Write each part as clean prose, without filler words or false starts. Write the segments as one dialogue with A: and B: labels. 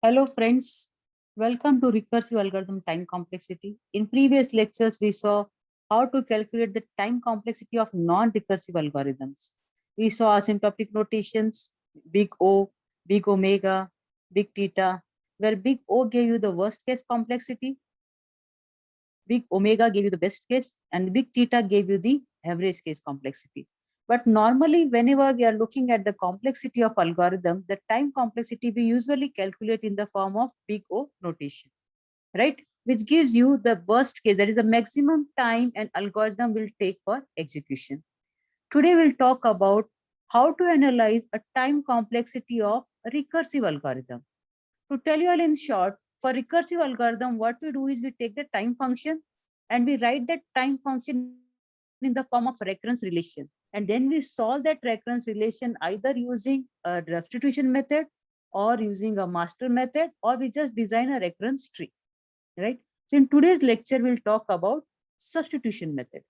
A: Hello friends, welcome to recursive algorithm time complexity. In previous lectures, we saw how to calculate the time complexity of non-recursive algorithms. We saw asymptotic notations, big O, big omega, big theta, where big O gave you the worst case complexity, big omega gave you the best case, and big theta gave you the average case complexity. But normally, whenever we are looking at the complexity of algorithm, the time complexity we usually calculate in the form of big O notation, right? Which gives you the worst case, that is the maximum time an algorithm will take for execution. Today, we'll talk about how to analyze a time complexity of a recursive algorithm. To tell you all in short, for recursive algorithm, what we do is we take the time function and we write that time function in the form of recurrence relation. And then we solve that recurrence relation either using a substitution method or using a master method, or we just design a recurrence tree, right? So in today's lecture, we'll talk about substitution method.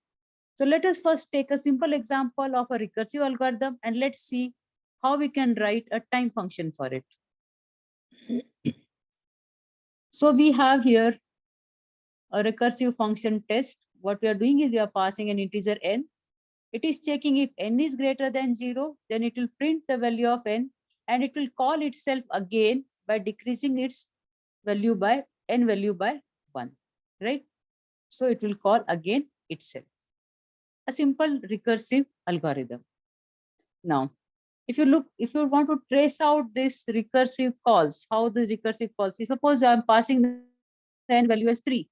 A: So let us first take a simple example of a recursive algorithm and let's see how we can write a time function for it. So we have here a recursive function test. What we are doing is we are passing an integer n. It is checking if n is greater than 0, then it will print the value of n and it will call itself again by decreasing its value by n value by 1, right? So it will call again itself. A simple recursive algorithm. Now, if you want to trace out this recursive calls, how this recursive calls, suppose I'm passing the n value as 3,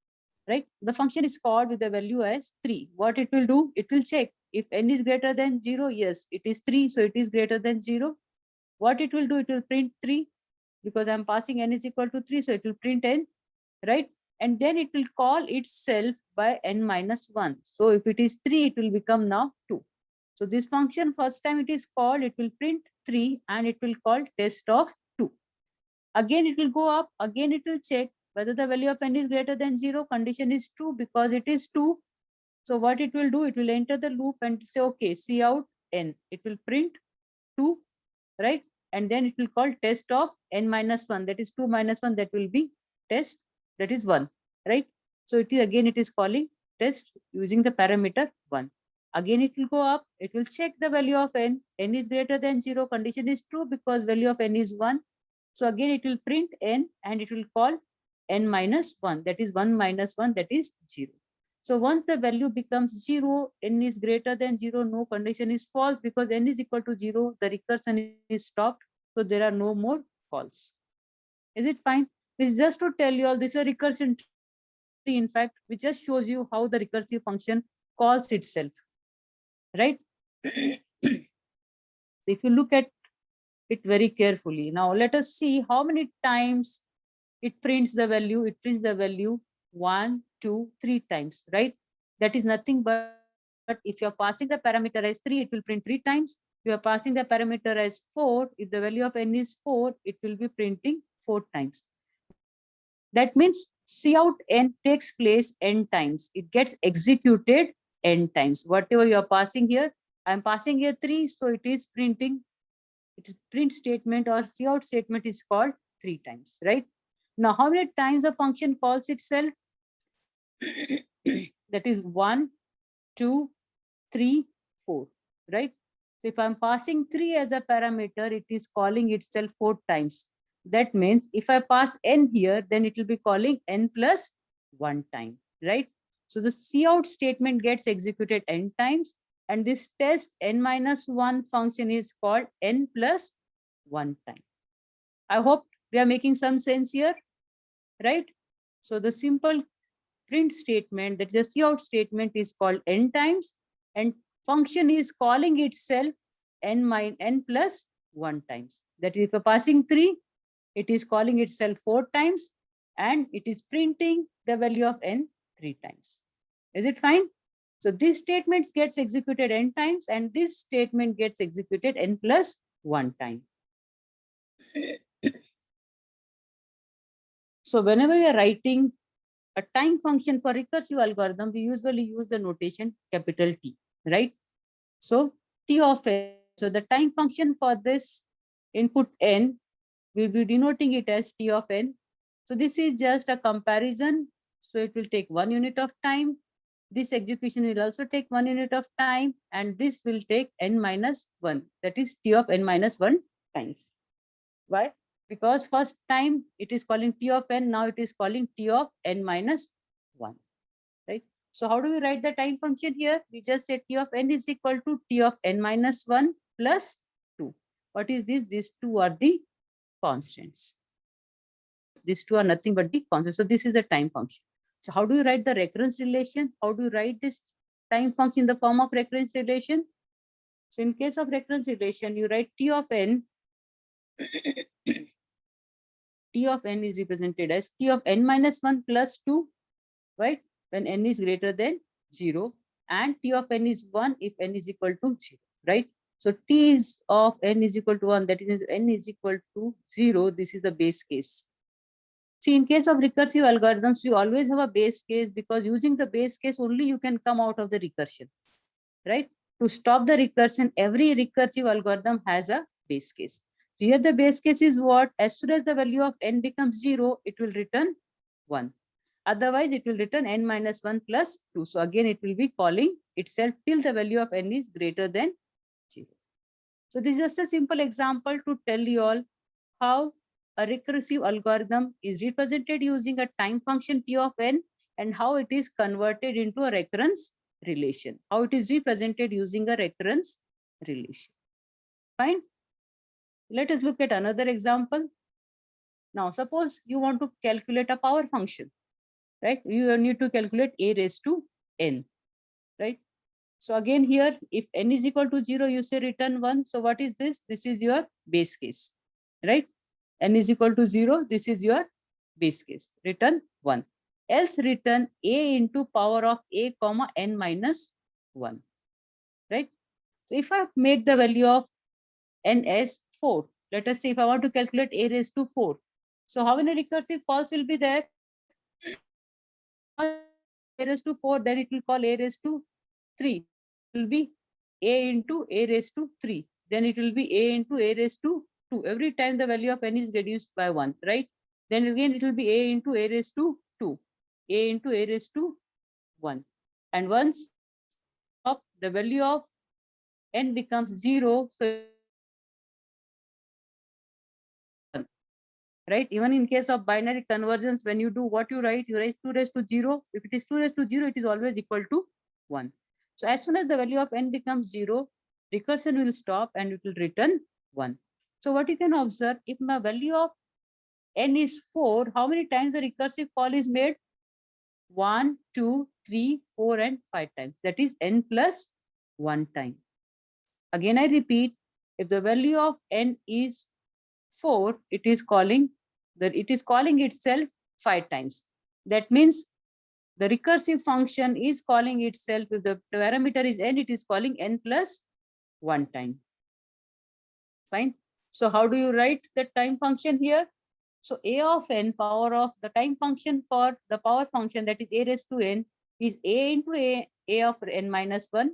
A: right? The function is called with the value as 3. What it will do, it will check if n is greater than 0, yes, it is 3, so it is greater than 0. What it will do, it will print 3 because I'm passing n is equal to 3, so it will print n, right? And then it will call itself by n minus 1. So if it is 3, it will become now 2. So this function, first time it is called, it will print 3 and it will call test of 2. Again, it will go up. Again, it will check whether the value of n is greater than 0. Condition is true because it is 2. So what it will do, it will enter the loop and say, okay, see out n. It will print 2, right? And then it will call test of n minus 1. That is 2 minus 1. That will be test. That is 1, right? So it is again, it is calling test using the parameter 1. Again, it will go up. It will check the value of n. N is greater than 0. Condition is true because value of n is 1. So again, it will print n and it will call n minus 1. That is 1 minus 1. That is 0. So once the value becomes 0, n is greater than 0, no condition is false because n is equal to 0, the recursion is stopped. So there are no more false. Is it fine? This is just to tell you all this is a recursion tree, in fact, which just shows you how the recursive function calls itself, right? If you look at it very carefully, now let us see how many times it prints the value. It prints the value 1, 2, 3 times, right? That is nothing but if you're passing the parameter as 3, it will print 3 times. If you are passing the parameter as 4, if the value of n is 4, it will be printing 4 times. That means see out n takes place n times. It gets executed n times. Whatever you are passing here, I'm passing here 3, so it is printing. It is print statement or see out statement is called 3 times, right? Now, how many times the function calls itself? That is 1, 2, 3, 4, right? So if I'm passing 3 as a parameter, it is calling itself 4 times. That means if I pass n here, then it will be calling n plus 1 time, right? So the cout statement gets executed n times, and this test n minus 1 function is called n plus 1 time. I hope we are making some sense here, right? So the simple print statement, that is the cout statement, is called n times, and function is calling itself n plus 1 times. That is, if you're passing 3, it is calling itself 4 times, and it is printing the value of n 3 times. Is it fine? So this statement gets executed n times, and this statement gets executed n plus 1 time. So whenever we are writing a time function for recursive algorithm, we usually use the notation capital T, right? So T of n. So the time function for this input n, we'll be denoting it as T of n. So this is just a comparison. So it will take 1 unit of time. This execution will also take 1 unit of time, and this will take n minus 1. That is T of n minus 1 times. Why? Because first time it is calling T of n, now it is calling T of n minus 1. Right? So how do we write the time function here? We just say T of n is equal to T of n minus 1 plus 2. What is this? These two are the constants. These two are nothing but the constants. So this is a time function. So how do you write the recurrence relation? How do you write this time function in the form of recurrence relation? So in case of recurrence relation, you write T of n. T of n is represented as T of n minus 1 plus 2, right? When n is greater than 0. And T of n is 1 if n is equal to 0, right? So T is of n is equal to 1, that is n is equal to 0. This is the base case. See, in case of recursive algorithms, we always have a base case because using the base case only you can come out of the recursion, right? To stop the recursion, every recursive algorithm has a base case. Here the base case is what? As soon as the value of n becomes 0, it will return 1. Otherwise, it will return n minus 1 plus 2. So again, it will be calling itself till the value of n is greater than 0. So this is just a simple example to tell you all how a recursive algorithm is represented using a time function T of n and how it is converted into a recurrence relation, how it is represented using a recurrence relation. Fine. Let us look at another example. Now, suppose you want to calculate a power function, right? You need to calculate a raised to n, right? So again here, if n is equal to 0, you say return 1. So what is this? This is your base case, right? N is equal to 0, this is your base case, return 1. Else return a into power of a comma n minus 1, right? So if I make the value of n as 4, let us say if I want to calculate a raised to 4. So how many recursive calls will be there? A raised to 4, then it will call a raised to 3. It will be a into a raised to 3. Then it will be a into a raised to 2. Every time the value of n is reduced by 1, right? Then again it will be a into a raised to 2. A into a raised to 1. And once the value of n becomes 0, so right? Even in case of binary conversions, when you do what you write 2 raised to 0. If it is 2 raised to 0, it is always equal to 1. So as soon as the value of n becomes 0, recursion will stop and it will return 1. So what you can observe, if my value of n is 4, how many times the recursive call is made? 1, 2, 3, 4, and 5 times. That is n plus 1 time. Again, I repeat, if the value of n is 4, it is calling itself 5 times. That means the recursive function is calling itself, if the parameter is n, it is calling n plus 1 time. Fine. So how do you write the time function here? So a of n, power of the time function for the power function, that is a raised to n, is a into a of n minus 1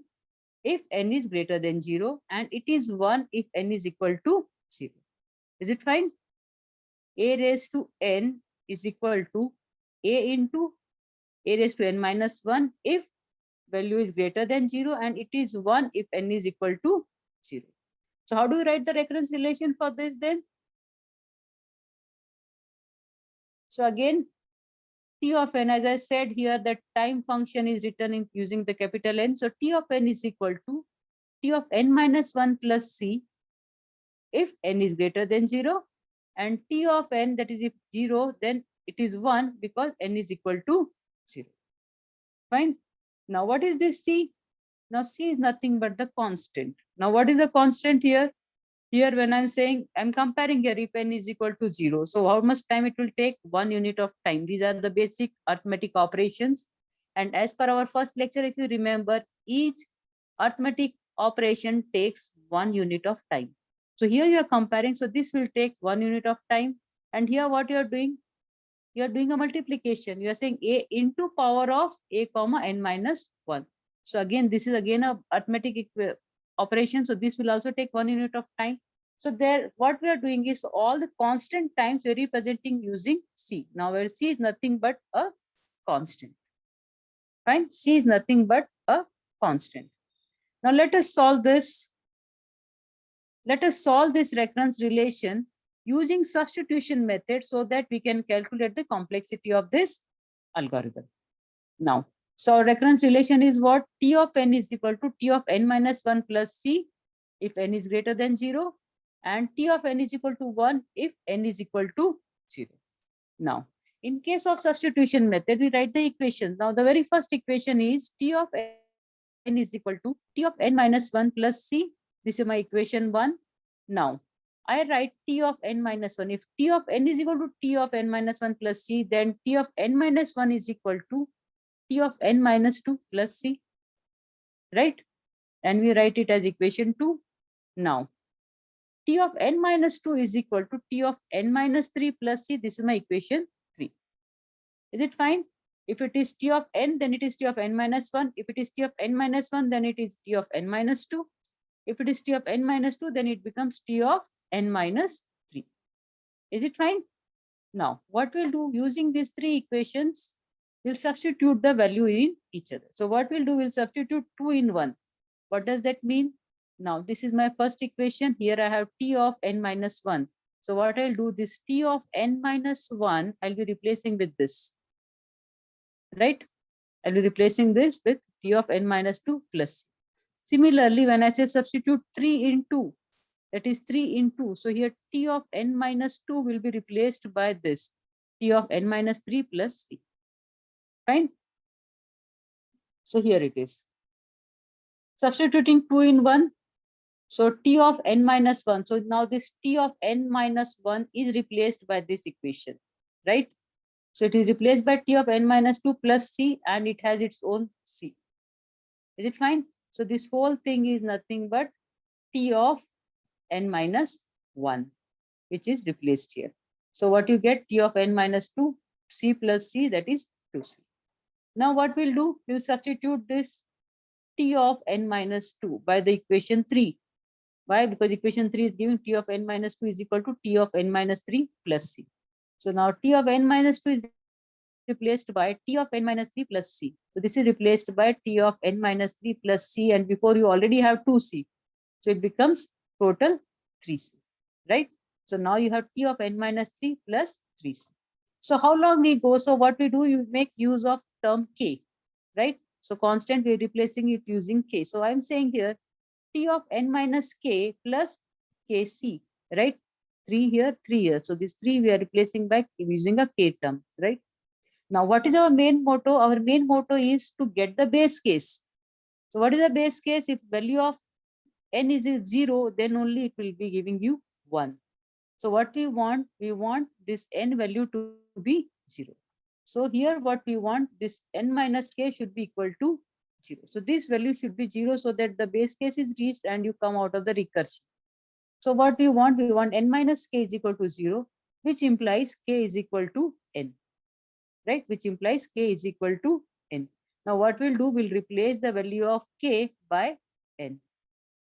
A: if n is greater than 0, and it is 1 if n is equal to 0. Is it fine? A raised to n is equal to a into a raised to n minus 1 if value is greater than 0, and it is 1 if n is equal to 0. So how do we write the recurrence relation for this then? So again, T of n, as I said here, the time function is written in using the capital N. So T of n is equal to T of n minus 1 plus c if n is greater than 0, and T of n, that is if 0, then it is 1 because n is equal to 0. Fine. Now what is this c? Now c is nothing but the constant. Now what is the constant here? Here when I'm saying, I'm comparing here if n is equal to 0. So how much time it will take? 1 unit of time. These are the basic arithmetic operations. And as per our first lecture, if you remember, each arithmetic operation takes 1 unit of time. So here you are comparing. So this will take 1 unit of time. And here what you are doing? You are doing a multiplication. You are saying a into power of a comma n minus 1. So again, this is again a arithmetic operation. So this will also take 1 unit of time. So there, what we are doing is all the constant times we're representing using C. Now where C is nothing but a constant. Fine, C is nothing but a constant. Now let us solve this. Let us solve this recurrence relation using substitution method so that we can calculate the complexity of this algorithm. Now, so our recurrence relation is what? T of n is equal to T of n minus 1 plus C if n is greater than 0, and T of n is equal to 1 if n is equal to 0. Now, in case of substitution method, we write the equation. Now, the very first equation is T of n is equal to T of n minus 1 plus C. This is my equation 1. Now, I write T of n minus 1. If T of n is equal to T of n minus 1 plus C, then T of n minus 1 is equal to T of n minus 2 plus C, right? And we write it as equation 2. Now, T of n minus 2 is equal to T of n minus 3 plus C. This is my equation 3. Is it fine? If it is T of n, then it is T of n minus 1. If it is T of n minus 1, then it is T of n minus 2. If it is T of n minus 2, then it becomes T of n minus 3. Is it fine? Now, what we'll do using these three equations, we'll substitute the value in each other. So what we'll do, we'll substitute 2 in 1. What does that mean? Now, this is my first equation. Here I have T of n minus 1. So what I'll do, this T of n minus 1, I'll be replacing with this, right? I'll be replacing this with T of n minus 2 plus. Similarly, when I say substitute 3 in 2, that is 3 in 2. So here T of n minus 2 will be replaced by this T of n minus 3 plus C. Fine. So here it is. Substituting 2 in 1. So T of n minus 1. So now this T of n minus 1 is replaced by this equation, right? So it is replaced by T of n minus 2 plus C, and it has its own C. Is it fine? So this whole thing is nothing but T of n minus 1, which is replaced here. So what you get, T of n minus 2, C plus C, that is 2C. Now what we'll do, we'll substitute this T of n minus 2 by the equation 3. Why? Because equation 3 is giving T of n minus 2 is equal to T of n minus 3 plus C. So now T of n minus 2 is replaced by T of n minus 3 plus C. So this is replaced by T of n minus 3 plus C, and before you already have 2C. So it becomes total 3C, right? So now you have T of n minus 3 plus 3C. So how long we go? So what we do, you make use of term K, right? So constant, we're replacing it using K. So I'm saying here, T of n minus K plus Kc, right? 3 here, 3 here. So this 3 we are replacing by using a K term, right? Now, what is our main motto? Our main motto is to get the base case. So what is the base case? If value of n is 0, then only it will be giving you 1. So what we want this n value to be 0. So here what we want, this n minus k should be equal to 0. So this value should be 0 so that the base case is reached and you come out of the recursion. So what we want n minus k is equal to 0, which implies k is equal to n, right? Which implies k is equal to n. Now what we'll do, we'll replace the value of k by n.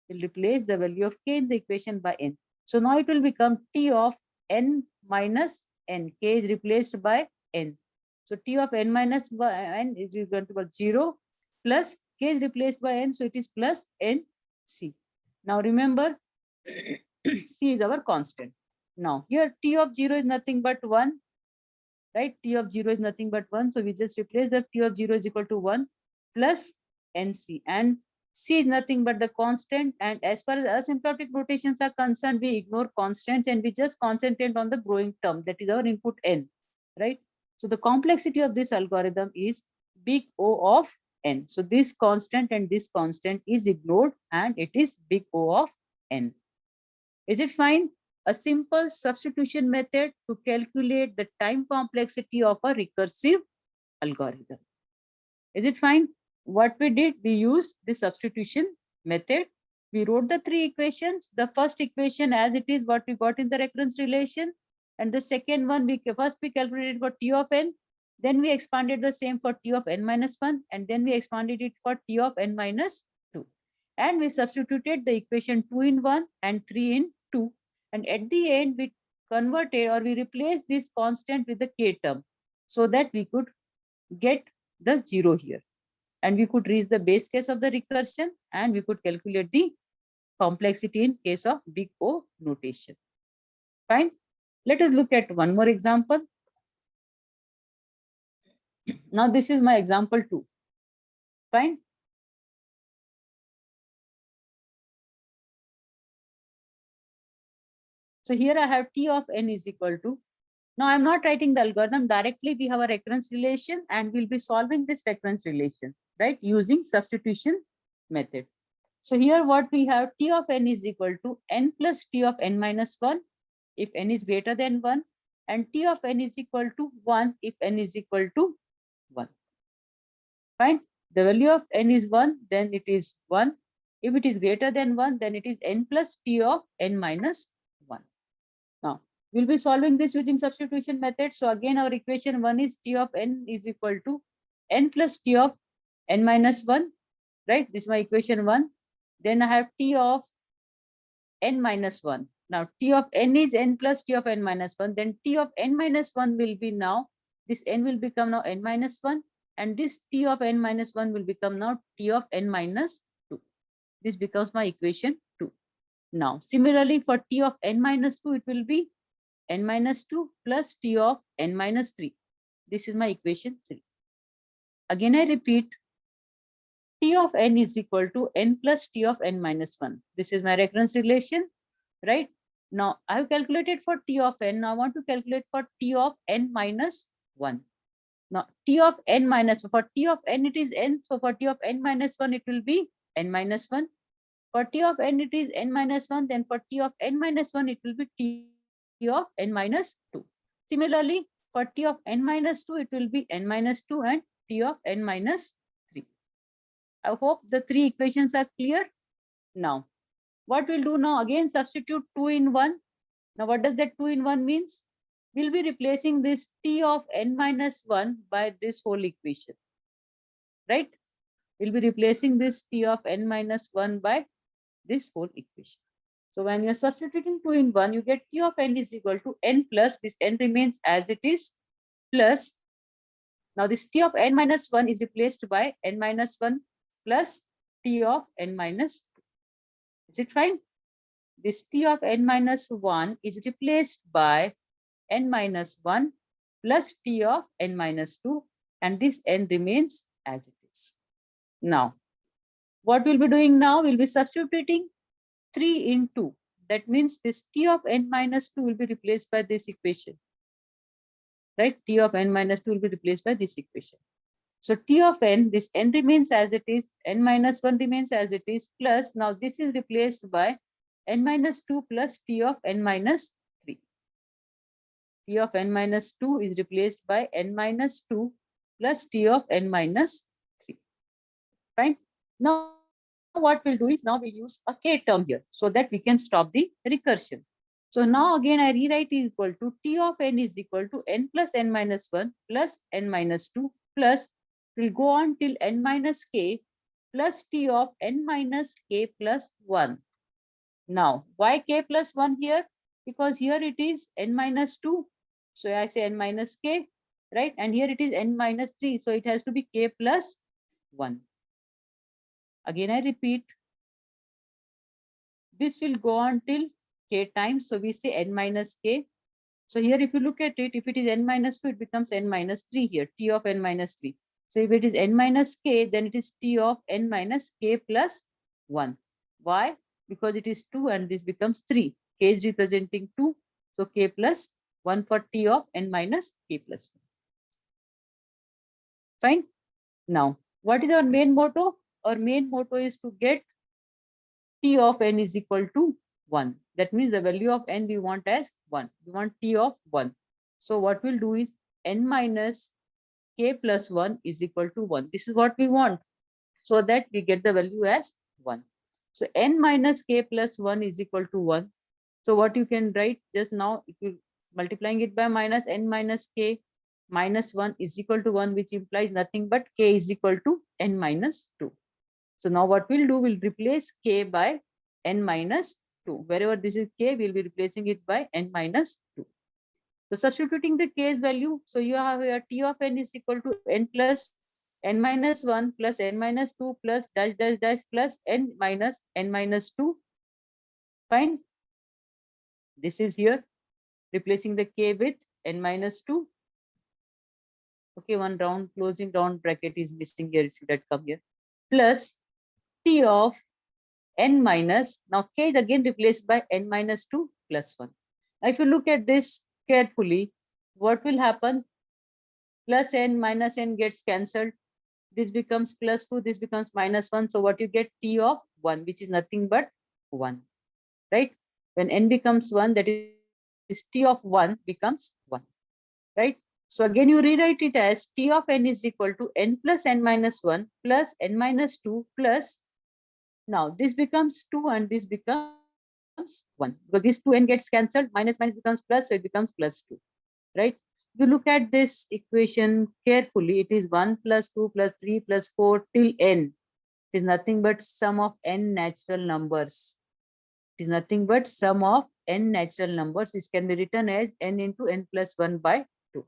A: We'll replace the value of k in the equation by n. So now it will become T of n minus n. K is replaced by n. So T of n minus n is going to be 0 plus k is replaced by n. So it is plus n C. Now remember, C is our constant. Now here T of 0 is nothing but 1. Right? T of 0 is nothing but 1. So we just replace the T of 0 is equal to 1 plus NC. And C is nothing but the constant. And as far as asymptotic rotations are concerned, we ignore constants and we just concentrate on the growing term. That is our input N. Right? So the complexity of this algorithm is big O of N. So this constant and this constant is ignored and it is big O of N. Is it fine? A simple substitution method to calculate the time complexity of a recursive algorithm. Is it fine? What we did, we used the substitution method. We wrote the three equations. The first equation as it is what we got in the recurrence relation. And the second one, first we calculated for T of n. Then we expanded the same for T of n minus 1. And then we expanded it for T of n minus 2. And we substituted the equation 2 in 1 and 3 in 2. And at the end, we converted or we replaced this constant with the k term so that we could get the 0 here. And we could reach the base case of the recursion and we could calculate the complexity in case of big O notation. Fine. Let us look at one more example. Now this is my example 2. Fine. So here I have T of n is equal to, now I'm not writing the algorithm directly. We have a recurrence relation and we'll be solving this recurrence relation, right? Using substitution method. So here what we have, T of n is equal to n plus T of n minus 1 if n is greater than 1, and T of n is equal to 1 if n is equal to 1. Fine. The value of n is 1, then it is 1. If it is greater than 1, then it is n plus T of n minus 1. Now, we'll be solving this using substitution method. So again, our equation 1 is T of n is equal to n plus T of n minus 1, right? This is my equation 1. Then I have T of n minus 1. Now, T of n is n plus T of n minus 1. Then T of n minus 1 will be now, this n will become now n minus 1. And this T of n minus 1 will become now T of n minus 2. This becomes my equation 2. Now, similarly for T of n minus 2, it will be n minus 2 plus T of n minus 3. This is my equation 3. Again, I repeat, T of n is equal to n plus T of n minus 1. This is my recurrence relation, right? Now, I have calculated for T of n. Now, I want to calculate for T of n minus 1. Now, T of n minus, for T of n, it is n. So, for T of n minus 1, it will be n minus 1. For T of n, it is n minus 1. Then for T of n minus 1, it will be T of n minus 2. Similarly, for T of n minus 2, it will be n minus 2 and T of n minus 3. I hope the 3 equations are clear. Now, what we'll do now, again, substitute 2 in 1. Now, what does that 2 in 1 means? We'll be replacing this T of n minus 1 by this whole equation, right? We'll be replacing this T of n minus 1 by this whole equation. So when you're substituting 2 in 1, you get T of n is equal to n plus, this n remains as it is, plus, now this T of n minus 1 is replaced by n minus 1 plus T of n minus 2. Is it fine? This T of n minus 1 is replaced by n minus 1 plus T of n minus 2, and this n remains as it is. Now, what we'll be doing now, we'll be substituting 3 in 2. That means this T of n minus 2 will be replaced by this equation, right? T of n minus 2 will be replaced by this equation. So T of n, this n remains as it is, n minus 1 remains as it is, plus now this is replaced by n minus 2 plus T of n minus 3. T of n minus 2 is replaced by n minus 2 plus T of n minus 3. Fine. Now, what we'll do is now we use a k term here so that we can stop the recursion. So now again I rewrite is equal to T of n is equal to n plus n minus 1 plus n minus 2 plus, we'll go on till n minus k plus T of n minus k plus 1. Now, why k plus 1 here? Because here it is n minus 2. So I say n minus k, right? And here it is n minus 3. So it has to be k plus 1. Again, I repeat, this will go on till k times. So we say n minus k. So here, if you look at it, if it is n minus 2, it becomes n minus 3 here, T of n minus 3. So if it is n minus k, then it is T of n minus k plus 1. Why? Because it is 2 and this becomes 3. K is representing 2. So k plus 1 for T of n minus k plus 1. Fine. Now, what is our main motto? Our main motto is to get T of n is equal to 1. That means the value of n we want as 1. We want T of 1. So what we'll do is n minus k plus 1 is equal to 1. This is what we want, so that we get the value as 1. So n minus k plus 1 is equal to 1. So what you can write just now, if you multiplying it by minus n minus k minus 1 is equal to 1, which implies nothing but k is equal to n minus 2. So now what we'll do, we'll replace k by n minus 2. Wherever this is k, we'll be replacing it by n minus 2. So substituting the k's value, so you have here t of n is equal to n plus n minus 1 plus n minus 2 plus dash dash dash plus n minus 2. Fine. This is here, replacing the k with n minus 2. Okay, one round closing round bracket is missing here. See that come here. Plus t of n minus, now k is again replaced by n minus 2 plus 1. Now, if you look at this carefully, what will happen? Plus n minus n gets cancelled. This becomes plus 2, this becomes minus 1. So what you get? T of 1, which is nothing but 1, right? When n becomes 1, that is t of 1 becomes 1, right? So again, you rewrite it as t of n is equal to n plus n minus 1 plus n minus 2 plus, now this becomes 2 and this becomes 1. Because this 2n gets cancelled, minus minus becomes plus, so it becomes plus 2, right? You look at this equation carefully, it is 1 plus 2 plus 3 plus 4 till n. It is nothing but sum of n natural numbers. It is nothing but sum of n natural numbers, which can be written as n into n plus 1 by 2,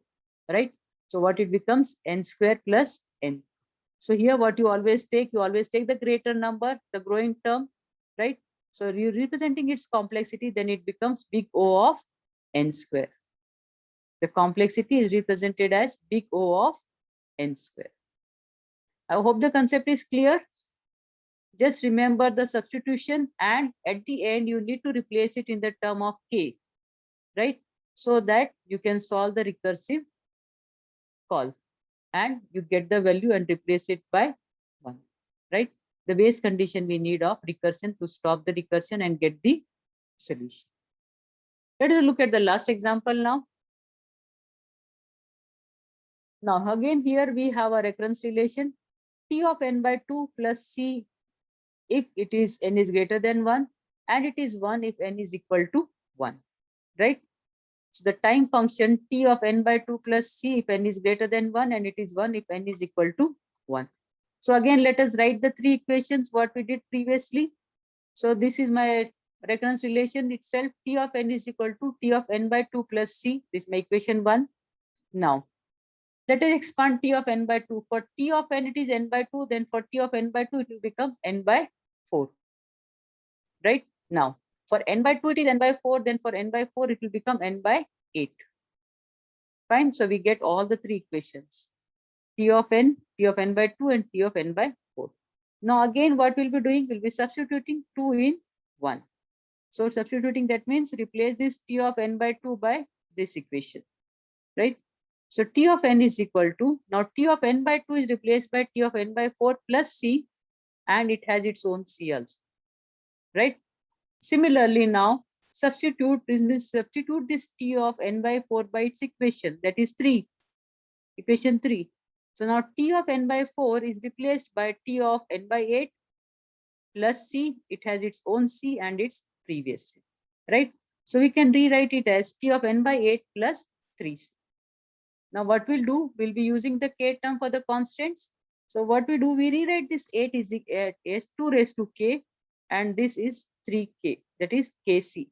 A: right? So what it becomes? N square plus n. So here what you always take the greater number, the growing term, right? So you're representing its complexity, then it becomes big O of n square. The complexity is represented as big O of n square. I hope the concept is clear. Just remember the substitution, and at the end you need to replace it in the term of k, right? So that you can solve the recursive call and you get the value and replace it by 1, right? The base condition we need of recursion to stop the recursion and get the solution. Let us look at the last example now. Now again here we have a recurrence relation t of n by 2 plus c if it is n is greater than 1, and it is 1 if n is equal to 1, right? So the time function t of n by 2 plus c if n is greater than 1, and it is 1 if n is equal to 1. So again, let us write the three equations what we did previously. So this is my recurrence relation itself. T of n is equal to t of n by 2 plus c. This is my equation 1. Now, let us expand t of n by 2. For t of n, it is n by 2. Then for t of n by 2, it will become n by 4. Right? Now, for n by 2, it is n by 4. Then for n by 4, it will become n by 8. Fine. So we get all the three equations. T of n by 2, and t of n by 4. Now again, what we'll be doing, we'll be substituting 2 in 1. So substituting, that means replace this t of n by 2 by this equation, right? So t of n is equal to, now t of n by 2 is replaced by t of n by 4 plus c, and it has its own c also, right? Similarly, now substitute this t of n by 4 by its equation, that is 3, equation 3. So now t of n by 4 is replaced by t of n by 8 plus c. It has its own c and its previous c, right? So we can rewrite it as t of n by 8 plus 3c. Now what we'll do, we'll be using the k term for the constants. So what we do, we rewrite this 8 is 2 raised to k, and this is 3k, that is kc.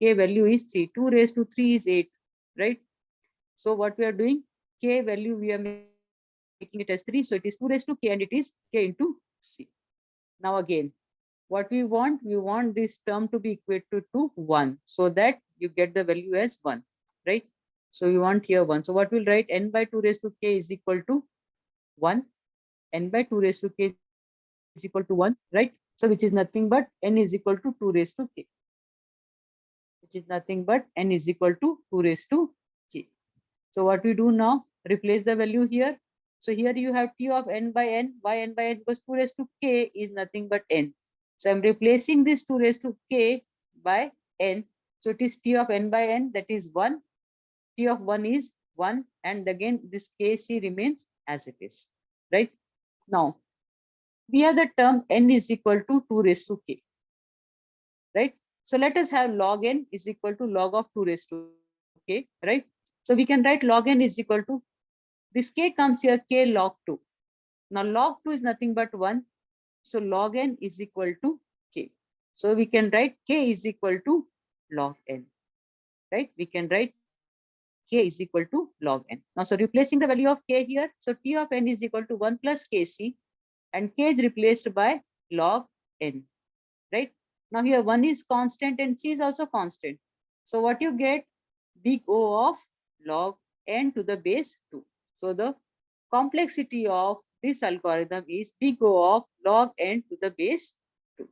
A: K value is 3, 2 raised to 3 is 8, right? So what we are doing, k value we are making it as 3, so it is 2 raised to k, and it is k into c. Now again, what we want this term to be equated to 1, so that you get the value as 1, right? So we want here 1. So what we'll write, n by 2 raised to k is equal to 1. N by 2 raised to k is equal to 1, right? So which is nothing but n is equal to 2 raised to k. Which is nothing but n is equal to 2 raised to k. So what we do now, replace the value here. So here you have t of n by n. Why n by n? Because 2 raised to k is nothing but n. So I'm replacing this 2 raised to k by n. So it is t of n by n, that is 1. T of 1 is 1. And again, this kc remains as it is, right? Now, we have the term n is equal to 2 raised to k, right? So let us have log n is equal to log of 2 raised to k, right? So we can write log n is equal to, this k comes here, k log 2. Now log 2 is nothing but 1. So log n is equal to k. So we can write k is equal to log n, right? We can write k is equal to log n. Now, so replacing the value of k here, so t of n is equal to 1 plus kc, and k is replaced by log n, right? Now here 1 is constant and c is also constant. So what you get? Big O of log n to the base 2. So the complexity of this algorithm is big O of log n to the base 2.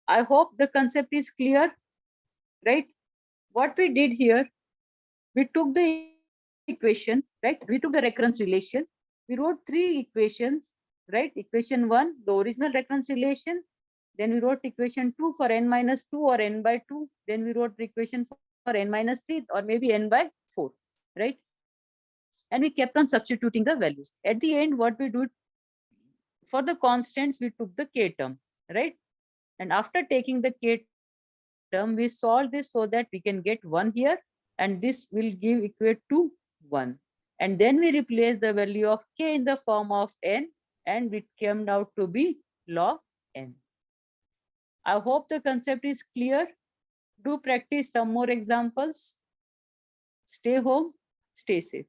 A: I hope the concept is clear, right? What we did here, we took the equation, right? We took the recurrence relation. We wrote three equations, right? Equation 1, the original recurrence relation. Then we wrote equation 2 for n minus 2 or n by 2. Then we wrote the equation for n minus 3 or maybe n by 4, right? And we kept on substituting the values. At the end, what we do, for the constants, we took the k term, right? And after taking the k term, we solved this so that we can get 1 here, and this will give equate to 1. And then we replace the value of k in the form of n, and it came out to be log n. I hope the concept is clear. Do practice some more examples. Stay home, stay safe.